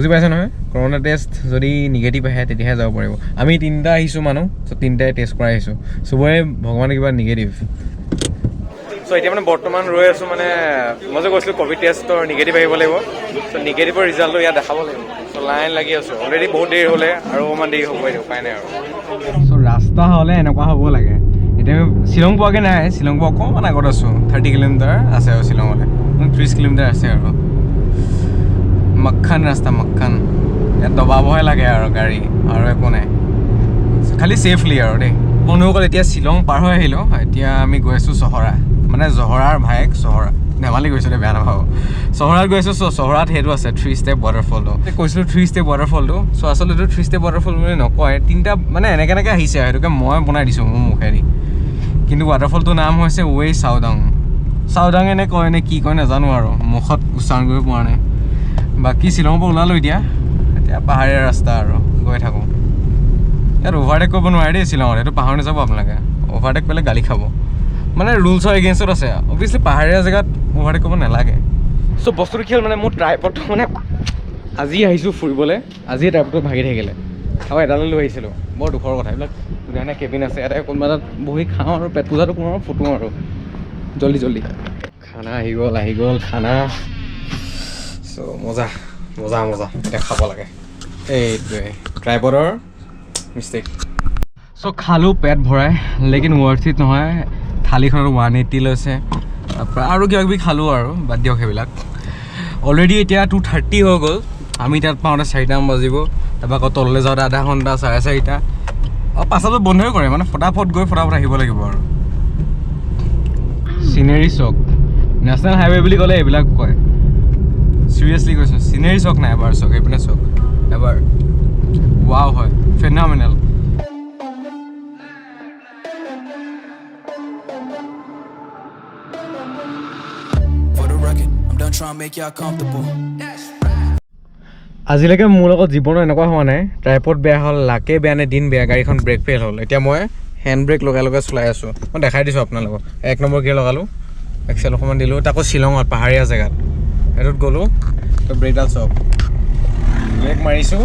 বুজি পাইছে নহয় কৰোণা টেষ্ট যদি নিগেটিভ আহে তেতিয়াহে যাব পাৰিব আমি তিনিটা আহিছোঁ মানুহ চ' তিনিটাই টেষ্ট কৰাই আহিছোঁ চবৰে ভগৱানে কিবা নিগেটিভ চ' এতিয়া মানে বৰ্তমান ৰৈ আছোঁ মানে মই যে কৈছিলোঁ ক'ভিড টেষ্টৰ নিগেটিভ আহিব লাগিব চ' নিগেটিভৰ ৰিজাল্টটো ইয়াত দেখাব লাগিব চ' লাইন লাগি আছোঁ অলৰেডি বহুত দেৰি হ'লে আৰু অকণমান দেৰি হ'ব এইটো উপায় নাই আৰু চ' ৰাস্তা হ'লে এনেকুৱা হ'ব লাগে এতিয়া শ্বিলং পোৱাকৈ নাই শ্বিলং পোৱা অকণমান আগত আছোঁ 30 কিলোমিটাৰ আছে আৰু শ্বিলঙলৈ 30 কিলোমিটাৰ আছে আৰু মক্খান ৰাস্তা মক্খান ইয়াত দবাবহে লাগে আৰু গাড়ী আৰু একো নাই খালি ছেফলি আৰু দেই বন্ধুসকল এতিয়া শ্বিলং পাৰ হৈ আহিলোঁ এতিয়া আমি গৈ আছোঁ চহৰা মানে জহৰাৰ ভায়েক চহৰা ধেমালি গৈছোঁ দেই বেয়া নাপাব চহৰাত গৈ আছোঁ চহৰাত সেইটো আছে 3 ষ্টেপ ৱাটাৰফলটো কৈছিলোঁ 3 ষ্টেপ ৱাটাৰফলটো চ' আচলতে এইটো 3 ষ্টেপ ৱাটাৰফল বুলি নকয় তিনিটা মানে এনেকৈ আহিছে সেইটোকে মই বনাই দিছোঁ মোৰ মুখেদি কিন্তু ৱাটাৰফলটোৰ নাম হৈছে ৱে চাউদাং এনে কয় নে কি কয় নাজানো আৰু মুখত উচ্চাৰণ কৰিব পৰা নাই বাকী শ্বিলঙৰ পৰা ওলালোঁ এতিয়া পাহাৰীয়া ৰাস্তা আৰু গৈ থাকোঁ ইয়াত অভাৰটেক কৰিব নোৱাৰে দেই শ্বিলঙত সেইটো পাহৰি নাযাব আপোনালোকে অভাৰটেক কৰিলে গালি খাব মানে ৰুলছৰ এগেইনষ্টত আছে অভিয়াছলি পাহাৰীয়া জেগাত অভাৰটেক কৰিব নালাগে চ' বস্তুটো কি হ'ল মানে মোৰ ট্ৰাইপডটো মানে আজি আহিছোঁ ফুৰিবলৈ আজিয়ে ট্ৰাইপডটো ভাগি থাকিলে আৰু এডালৈ লৈ আহিছিলোঁ বৰ দুখৰ কথা এইবিলাক ধুনীয়া কেবিন আছে এটা কোনোবা এটাত বহি খাওঁ আৰু পেট পূজাটো কৰোঁ আৰু ফুটো আৰু জল্দি খানা আহি গ'ল খানা চ' মজা এতিয়া খাব লাগে এইটোৱে ট্ৰাইপডৰ মিষ্টেক চ' খালোঁ পেট ভৰাই লেকিন ৱৰ্থ ইট নহয় থালিখনত 180 লৈছে তাৰপৰা আৰু কিবা কিবি খালোঁ আৰু বাদ দিয়ক সেইবিলাক অলৰেডি এতিয়া 2:30 হৈ গ'ল আমি তাত পাওঁতে 4টা মান বাজিব তাৰপৰা আকৌ তললৈ যাওঁতে আধা ঘণ্টা 4:30 আৰু 5টাত বন্ধই কৰে মানে ফটাফট গৈ ফটাফট আহিব লাগিব আৰু চিনেৰী চক নেশ্যনেল হাইৱে বুলি ক'লে এইবিলাক কয় চিৰিয়াছলি কৈছোঁ চিনেৰী চক নাই এবাৰ চক এইপিনে চক এবাৰ ৱাও হয় ফেনামিনেল আজিলৈকে মোৰ লগত জীৱনত এনেকুৱা হোৱা নাই ট্ৰাইপড বেয়া হ'ল লাকে বেয়া নে দিন বেয়া গাড়ীখন ব্ৰেক ফেইল হ'ল এতিয়া মই হেণ্ড ব্ৰেক লগাই চলাই আছোঁ মই দেখাই দিছোঁ আপোনালোকক 1 নম্বৰ গিয়াৰ লগালোঁ এক্সেল অকণমান দিলোঁ তাকো শ্বিলঙত পাহাৰীয়া জেগাত সেইটোত গ'লোঁ তো ব্ৰেকডাল চাওক ব্ৰেক মাৰিছোঁ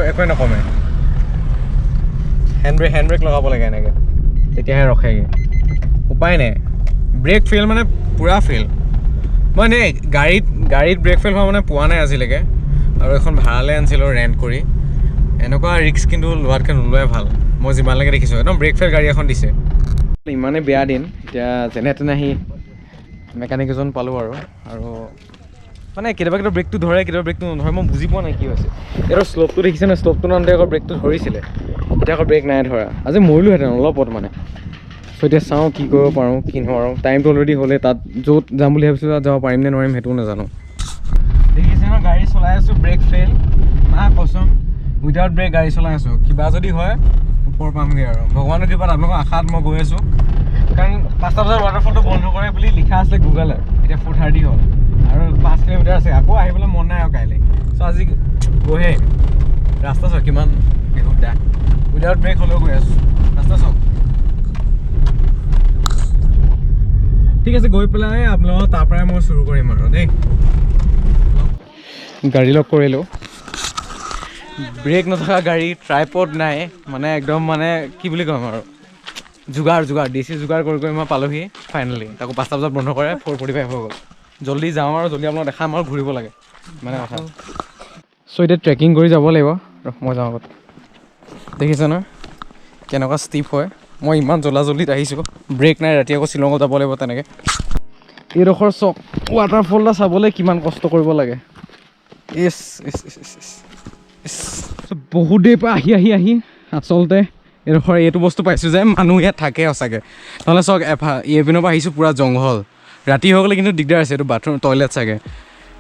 একোৱে নকমে হেণ্ড ব্ৰেক লগাব লাগে এনেকৈ তেতিয়াহে ৰখেগৈ উপায় নাই ব্ৰেক ফেইল মানে পূৰা ফেইল মই এনেই গাড়ীত ব্ৰেক ফেইল হোৱা মানে পোৱা নাই আজিলৈকে আৰু এখন ভাড়ালৈ আনিছিলোঁ ৰেণ্ট কৰি এনেকুৱা ৰিস্ক কিন্তু লোৱাতকৈ নোলোৱাই ভাল মই যিমানলৈকে দেখিছোঁ একদম ব্ৰেক ফেইল গাড়ী এখন দিছে ইমানেই বেয়া দিন এতিয়া যেনে তেনে আহি মেকানিক এজন পালোঁ আৰু মানে কেতিয়াবা ব্ৰেকটো ধৰে কেতিয়াবা ব্ৰেকটো নধৰে মই বুজি পোৱা নাই কি হৈছে এইটো শ্লপটো দেখিছে ন শ্লপটো নামতে আকৌ ব্ৰেকটো ধৰিছিলে এতিয়া আকৌ ব্ৰেক নাই ধৰা আজি মৰিলোহেঁতেন অলপত মানে চ' এতিয়া চাওঁ কি কৰিব পাৰোঁ কি নোৱাৰোঁ টাইমটো অলৰেডি হ'লে তাত য'ত যাম বুলি ভাবিছোঁ তাত যাব পাৰিম নে নোৱাৰিম সেইটোও নাজানো দেখিছে ন গাড়ী চলাই আছোঁ ব্ৰেক ফেইল মা কচোন উইদাউট ব্ৰেক গাড়ী চলাই আছোঁ কিবা যদি হয় ওপৰ পামগৈ আৰু ভগৱানৰ কৃপাত আপোনালোকৰ আশাত মই গৈ আছোঁ কাৰণ 5টা বজাত ৱাটাৰফলটো বন্ধ কৰে বুলি লিখা আছিলে গুগলত এতিয়া 4:30 হ'ল আৰু 5 কিলোমিটাৰ আছে আকৌ আহিবলৈ মন নাই আৰু কাইলৈ চ' আজি গৈহে ৰাস্তা চাওক কিমান বেহুদা উইদাউট ব্ৰেক হ'লেও গৈ আছোঁ ৰাস্তা চাওক ঠিক আছে গৈ পেলাই আপোনালোকক তাৰ পৰাই মই চুৰু কৰিম আৰু দেই গাড়ী লগ কৰিলোঁ ব্ৰেক নথকা গাড়ী ট্ৰাইপড নাই মানে একদম মানে কি বুলি ক'ম আৰু যোগাৰ ডিচি যোগাৰ কৰি মই পালোহি ফাইনেলি তাকো 5টা বজাত বন্ধ কৰে 4:45 হৈ গ'ল জল্দি যাওঁ আৰু জল্দি আপোনাক দেখাম আৰু ঘূৰিব লাগে মানে কথা চ' এতিয়া ট্ৰেকিং কৰি যাব লাগিব মই যাওঁ আগত দেখিছে ন কেনেকুৱা ষ্টিপ হয় মই ইমান জল্দিত আহিছোঁ ব্ৰেক নাই ৰাতি আকৌ শ্বিলঙত যাব লাগিব তেনেকৈ এইডোখৰ চক ৱাটাৰফল এটা চাবলৈ কিমান কষ্ট কৰিব লাগে বহুত দেৰিৰ পৰা আহি আচলতে এইটো বস্তু পাইছোঁ যে মানুহ ইয়াত থাকে সঁচাকৈ নহ'লে চাওক এইপিনৰ পৰা আহিছোঁ পূৰা জংঘল ৰাতি হৈ গ'লে কিন্তু দিগদাৰ আছে এইটো বাথৰুম টয়লেট চাগে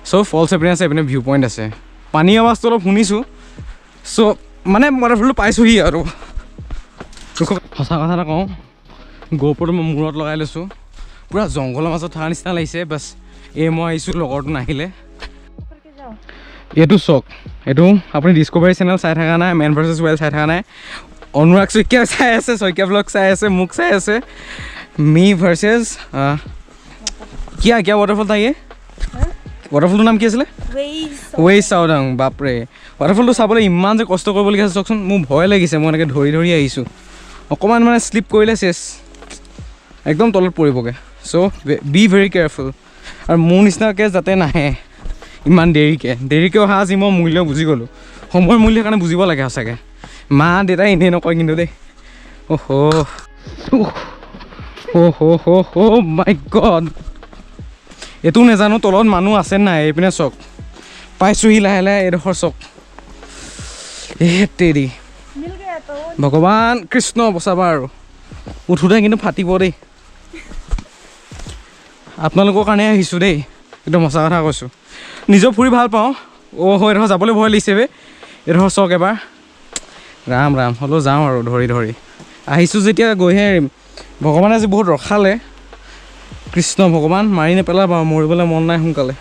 চ' ফলছ এপিনে আছে এপিনে ভিউ পইণ্ট আছে পানী আৱাজটো অলপ শুনিছোঁ চ' মানে ৱাটাৰফলটো পাইছোঁহি আৰু সঁচা কথা এটা কওঁ গ'প্ৰ'টো মই মূৰত লগাই লৈছোঁ পূৰা জংঘলৰ মাজত থকা নিচিনা লাগিছে বাছ মই আহিছোঁ লগৰটো নাহিলে এইটো চক এইটো আপুনি ডিস্কভাৰী চেনেল চাই থকা নাই মেন ভাৰ্চেছ ৱাইল্ড চাই থকা নাই অনুৰাগ শইকীয়া চাই আছে শইকীয়া ব্লগ চাই আছে মোক চাই আছে মি ভাৰ্চেছ क्या वाटरफॉल था ये ৱাটাৰফলটোৰ নাম কি আছিলে ৱেইজ চাওডাং বাপৰে ৱাটাৰফলটো চাবলৈ ইমান যে কষ্ট কৰিবলগীয়া আছে চাওকচোন মোৰ ভয় লাগিছে মই এনেকৈ ধৰি আহিছোঁ অকণমান মানে শ্লিপ কৰিলে চেছ একদম তলত পৰিবগৈ চ' বি ভেৰি কেয়াৰফুল আৰু মোৰ নিচিনাকৈ যাতে নাহে ইমান দেৰিকৈ অহা আজি মই মূল্য বুজি গ'লোঁ সময়ৰ মূল্যৰ কাৰণে বুজিব লাগে সঁচাকৈ মা দেউতাই এনেই নকয় কিন্তু দেই অ' মাই গড এইটো নাজানো তলত মানুহ আছে নাই এইপিনে চক পাইছোঁহি লাহে লাহে এইডোখৰ চক তেৰি ভগৱান কৃষ্ণ বচাবা আৰু উঠোঁতে কিন্তু ফাটিব দেই আপোনালোকৰ কাৰণে আহিছোঁ দেই একদম সঁচা কথা কৈছোঁ নিজেও ফুৰি ভাল পাওঁ এইডোখৰ যাবলৈ ভয় লাগিছে বে এইডোখৰ চক এবাৰ ৰাম হ'লেও যাওঁ আৰু ধৰি আহিছোঁ যেতিয়া গৈহে এৰিম ভগৱানে আজি বহুত ৰখালে কৃষ্ণ ভগৱান মাৰি নেপেলাবা মৰিবলৈ মন নাই সোনকালে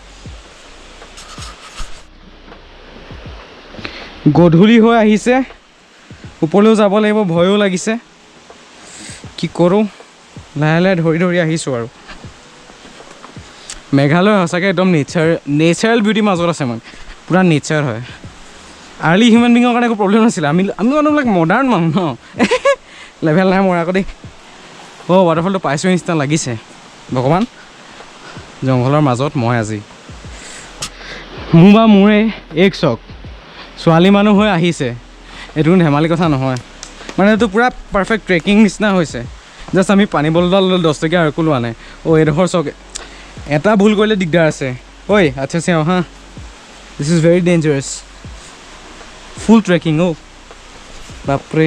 গধূলি হৈ আহিছে ওপৰলৈও যাব লাগিব ভয়ো লাগিছে কি কৰোঁ লাহে লাহে ধৰি আহিছোঁ আৰু মেঘালয় সঁচাকৈ একদম নেচাৰেল বিউটিৰ মাজত আছে মানে পূৰা নেচাৰ হয় আৰ্লি হিউমেন বিঙৰ কাৰণে একো প্ৰব্লেম নাছিলে আমি মানুহবিলাক মডাৰ্ণ মানুহ ন লেভেল নাই মোৰ আকৌ দেই ৱাটাৰফলটো পাইছোঁ নিচিনা লাগিছে ভগৱান জংঘলৰ মাজত মই আজি মোৰে এক চক ছোৱালী মানুহ হৈ আহিছে এইটো ধেমালি কথা নহয় মানে এইটো পূৰা পাৰফেক্ট ট্ৰেকিং নিচিনা হৈছে জাষ্ট আমি পানী বটলডাল 10 টকীয়া আৰু একো লোৱা নাই এইডোখৰ চক এটা ভুল কৰিলে দিগদাৰ আছে আচ্ছা চাওঁ হা this is very dangerous full trekking বাপৰে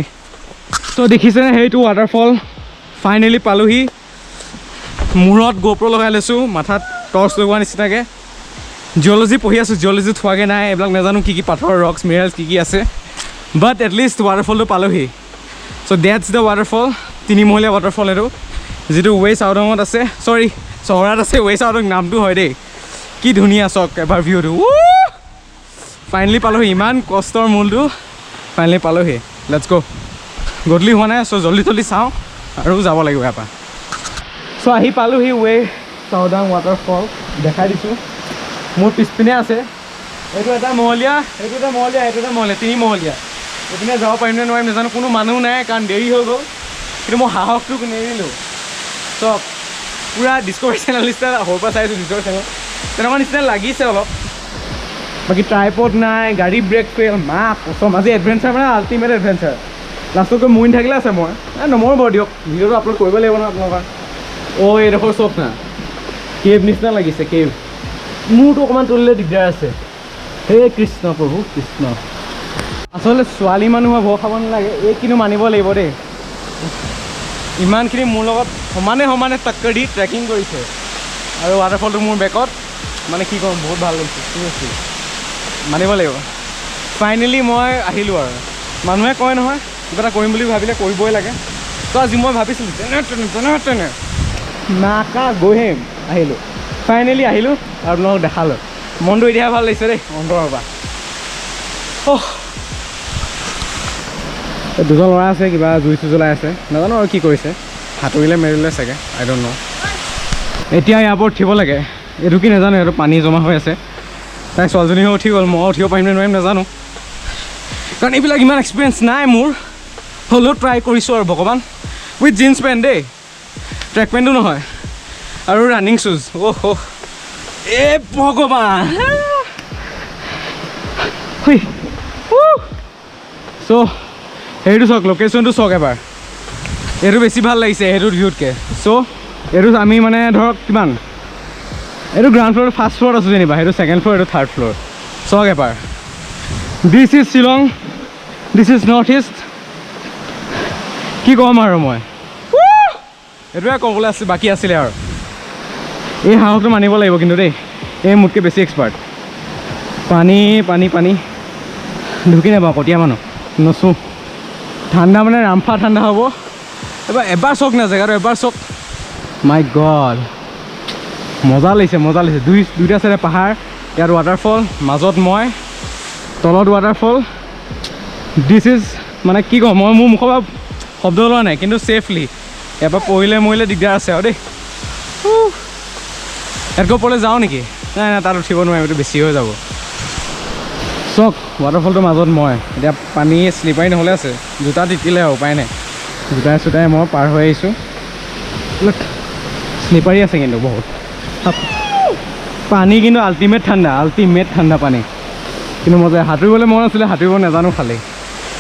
তো দেখিছেনে সেইটো ৱাটাৰফল ফাইনেলি পালোহি মূৰত গোপ্ৰ লগাই লৈছোঁ মাথাত টৰ্চ লগোৱা নিচিনাকৈ জিঅ'লজি পঢ়ি আছোঁ জিঅ'লজিত হোৱাগৈ নাই এইবিলাক নাজানো কি পাথৰ ৰক্স মিনাৰেলছ কি আছে বাট এটলিষ্ট ৱাটাৰফলটো পালোহি চ' ডেটছ দ্য ৱাটাৰফল 3মহলীয়া ৱাটাৰফল এইটো যিটো ৱেইজ চাওডাঙত আছে চহৰাত আছে ৱেইজ চাওডাং নামটো হয় দেই কি ধুনীয়া চক এবাৰ ভিউটো ফাইনেলি পালোহি ইমান কষ্টৰ মূলটো ফাইনেলি পালোহি লেটছ গ' গধূলি হোৱা নাই চ' জল্দি চাওঁ আৰু যাব লাগিব ইয়াৰ পৰা চ' আহি পালোহি ৱেইজ চাওডাং ৱাটাৰফল দেখাই দিছোঁ মোৰ পিছপিনে আছে এইটো এটা মহলীয়া 3মহলীয়া এইপিনে যাব পাৰিম নে নোৱাৰিম নাজানো কোনো মানুহ নাই কাৰণ দেৰি হৈ গ'ল কিন্তু মই সাহসটো নেৰিলোঁ চব পূৰা ডিস্কভাৰী চেনেল নিচিনা সৰুৰ পৰা চাইছোঁ ডিস্কভাৰী চেনেল তেনেকুৱা নিচিনা লাগিছে অলপ বাকী ট্ৰাইপড নাই গাড়ী ব্ৰেক ফেইল কচম আজি এডভেঞ্চাৰ মানে আল্টিমেট এডভেঞ্চাৰ লাষ্টত গৈ মৰি থাকিলে আছে মই নমৰো বাৰু দিয়ক ভিডিঅ'টো আপলোড কৰিব লাগিব নহয় আপোনালোকৰ এইডোখৰ চব না কেভ নিচিনা লাগিছে কেভ মোৰতো অকণমান তুলিলে দিগদাৰ আছে হে কৃষ্ণ প্ৰভু কৃষ্ণ আচলতে ছোৱালী মানুহৰ ভয় খাব নালাগে কিন্তু মানিব লাগিব দেই ইমানখিনি মোৰ লগত সমানে টক্কৰ দি ট্ৰেকিং কৰিছে আৰু ৱাটাৰফলটো মোৰ বেকত মানে কি ক'ম বহুত ভাল লাগিছে চিৰিয়াছলি মানিব লাগিব ফাইনেলি মই আহিলোঁ আৰু মানুহে কয় নহয় কিবা এটা কৰিম বুলি ভাবিলে কৰিবই লাগে তো আজি মই ভাবিছিলোঁ তেনে নাকা গৈহে আহিলোঁ ফাইনেলি আহিলোঁ আৰু আপোনালোকক দেখালোঁ মনটো এতিয়াহে ভাল লাগিছে দেই অন্তৰৰ পৰা দুজন ল'ৰা আছে কিবা জুই জ্বলাই আছে নাজানো আৰু কি কৰিছে সাঁতুৰিলে মেৰিলে চাগে আই ডণ্ট ন' এতিয়া ইয়াৰ ওপৰত উঠিব লাগে এইটো কি নাজানো এইটো পানী জমা হৈ আছে তাই ছোৱালীজনীও উঠি গ'ল মই উঠিব পাৰিম নে নোৱাৰিম নাজানো কাৰণ এইবিলাক ইমান এক্সপিৰিয়েঞ্চ নাই মোৰ হ'লেও ট্ৰাই কৰিছোঁ আৰু ভগৱান উইথ জিন্স পেণ্ট দেই ট্ৰেক পেণ্টো নহয় আৰু ৰানিং শ্বুজ ভগৱান চ' সেইটো চাওক লোকেশ্যনটো চাওক এবাৰ এইটো বেছি ভাল লাগিছে সেইটো ভিউতকৈ চ' এইটো আমি মানে ধৰক কিমান এইটো গ্ৰাউণ্ড ফ্ল'ৰ ফাৰ্ষ্ট ফ্ল'ৰত আছোঁ যেনিবা সেইটো ছেকেণ্ড ফ্ল'ৰ এইটো থাৰ্ড ফ্ল'ৰ চাওক এবাৰ this is Shillong this is north east কি ক'ম আৰু মই এইটোৱে ক'বলৈ বাকী আছিলে আৰু এই সাহসটো মানিব লাগিব কিন্তু দেই এই মোতকৈ বেছি এক্সপাৰ্ট পানী ঢুকি নাপাওঁ কটীয়া মানুহ নচোঁ ঠাণ্ডা মানে ৰামফা ঠাণ্ডা হ'ব এবাৰ চক না জেগাটো এবাৰ চক মাই গড মজা লাগিছে দুইটা চাইডে পাহাৰ ইয়াত ৱাটাৰফল মাজত মই তলত ৱাটাৰফল দিছ ইজ মানে কি ক'ম মই মোৰ মুখৰ পৰা শব্দ লোৱা নাই কিন্তু ছেফলি ইয়াৰ পৰা পৰিলে মৰিলে দিগদাৰ আছে আৰু দেই ইয়াতকৈ ওপৰলৈ যাওঁ নেকি নাই নাই তাত উঠিব নোৱাৰিম, এইটো বেছি হৈ যাব। চক ৱাটাৰফলটোৰ মাজত মই এতিয়া পানী শ্লিপাৰী নহ'লে আছে, জোতা তিতিলে আৰু উপায় নাই। জোতাই চোতাই মই পাৰ হৈ আহিছোঁ। শ্লিপাৰী আছে কিন্তু বহুত। পানী কিন্তু আল্টিমেট ঠাণ্ডা পানী। কিন্তু মই যে সাঁতুৰিবলৈ মন আছিলে, সাঁতুৰিব নাজানো খালি।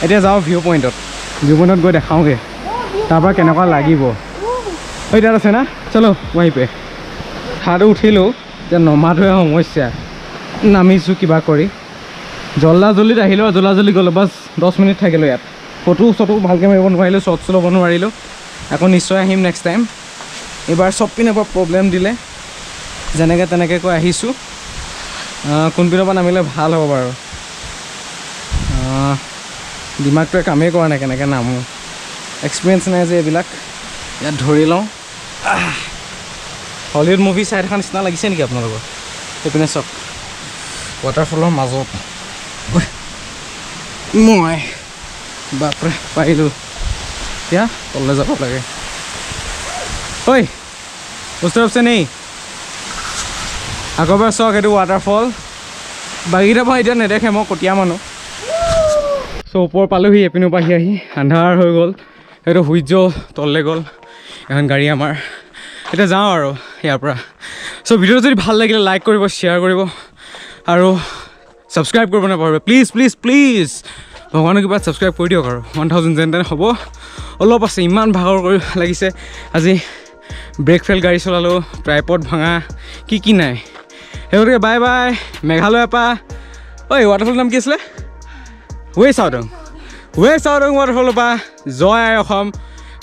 এতিয়া যাওঁ ভিউ পইণ্টত গৈ দেখাওঁগৈ তাৰপৰা কেনেকুৱা লাগিব। ঐ তাত আছে না, চলো ৱাহিপে। হাত উঠিলোঁ, এতিয়া নমাটোৱে সমস্যা। নামিছোঁ কিবা কৰি, জল্দিত আহিলোঁ আৰু জল্দি গ'লোঁ। বাছ 10 মিনিট থাকিলোঁ ইয়াত। ফটো ভালকৈ মাৰিব নোৱাৰিলোঁ, শ্বৰ্টছ ল'ব নোৱাৰিলোঁ। আকৌ নিশ্চয় আহিম নেক্সট টাইম। এইবাৰ চব পিনৰ পৰা প্ৰব্লেম দিলে, যেনেকৈ তেনেকৈ কৈ আহিছোঁ। কোনপিনৰ পৰা নামিলে ভাল হ'ব বাৰু, দিমাগটোৱে কামেই কৰা নাই কেনেকৈ নামো। এক্সপিৰিয়েঞ্চ নাই যে এইবিলাক। ইয়াত ধৰি লওঁ। হলিউড মুভি চাই থকা নিচিনা লাগিছে নেকি আপোনালোকৰ? সেইপিনে চাওক ৱাটাৰফলৰ মাজত মই বাপৰে পাৰিলোঁ। এতিয়া তললৈ যাব লাগে। ঐ বস্তু আছে নেই? আগৰবাৰ চাওক এইটো ৱাটাৰফল, বাকীকেইটা পৰা এতিয়া নেদেখে, মই কটীয়া মানুহ। চ' ওপৰ পালোঁহি, এপিনৰ পৰা আহি আন্ধাৰ হৈ গ'ল। সেইটো সূৰ্য তললৈ গ'ল। এখন গাড়ী আমাৰ। এতিয়া যাওঁ আৰু ইয়াৰ পৰা। চ' ভিডিঅ'টো যদি ভাল লাগিলে লাইক কৰিব, শ্বেয়াৰ কৰিব আৰু ছাবস্ক্ৰাইব কৰিব নাপাহৰিব প্লিজ। ভগৱানৰ কিবা ছাবস্ক্ৰাইব কৰি দিয়ক আৰু 1000 যেন তেন হ'ব। অলপ আছে, ইমান ভাগৰ কৰি লাগিছে আজি। ব্ৰেক ফেল গাড়ী চলালোঁ, ট্ৰাইপড ভাঙা, কি নাই। সেইগতিকে বাই বাই। মেঘালয়ৰ পৰা ঐ ৱাটাৰফলৰ নাম কি আছিলে? ৱে চাওডং ৱাটাৰফলৰ পৰা জয় আই Assam.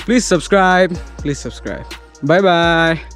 Please subscribe. Bye by.